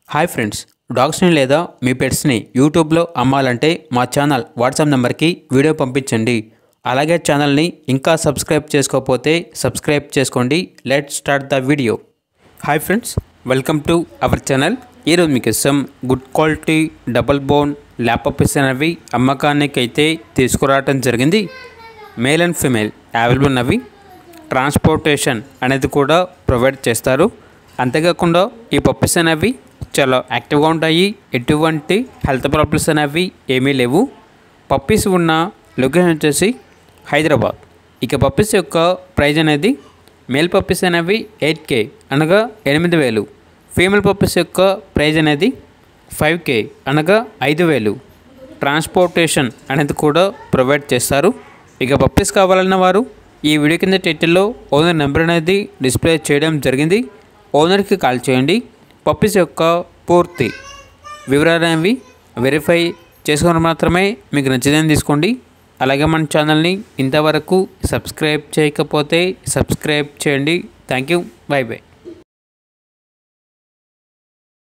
Hi friends, డాగ్స్ని లేదా మీ పెట్స్ని యూట్యూబ్లో అమ్మాలంటే మా ఛానల్ వాట్సాప్ నెంబర్కి వీడియో పంపించండి. అలాగే ఛానల్ని ఇంకా సబ్స్క్రైబ్ చేసుకోకపోతే సబ్స్క్రైబ్ చేసుకోండి. Let's start the video. Hi friends, welcome to our channel. ఈరోజు మీకోసం good quality double bone lap puppies అనేవి అమ్మకానికి అయితే తీసుకురావడం జరిగింది. మేల్ అండ్ ఫీమేల్ అవైలబుల్ ఉన్నవి. ట్రాన్స్పోర్టేషన్ అనేది కూడా ప్రొవైడ్ చేస్తారు. అంతేకాకుండా ఈ పప్పీస్ అనేవి చాలా యాక్టివ్గా ఉంటాయి. ఎటువంటి హెల్త్ ప్రాబ్లమ్స్ అనేవి ఏమీ లేవు. పప్పీస్ ఉన్న లొకేషన్ వచ్చేసి హైదరాబాద్. ఇక పప్పీస్ యొక్క ప్రైజ్ అనేది మేల్ పప్పీస్ అనేవి 8K అనగా 8,000. ఫీమేల్ పప్పీస్ యొక్క ప్రైజ్ అనేది 5K అనగా 5,000. ట్రాన్స్పోర్టేషన్ అనేది కూడా ప్రొవైడ్ చేస్తారు. ఇక పప్పీస్ కావాలన్న వారు ఈ వీడియో కింద టైటిల్లో ఓనర్ నెంబర్ అనేది డిస్ప్లే చేయడం జరిగింది. ఓనర్కి కాల్ చేయండి. పప్పీస్ యొక్క పూర్తి వివరాలు అనేవి వెరిఫై చేసుకుని మాత్రమే మీకు నచ్చిదని తీసుకోండి. అలాగే మన ఛానల్ని ఇంతవరకు సబ్స్క్రైబ్ చేయకపోతే సబ్స్క్రైబ్ చేయండి. Thank you. By by.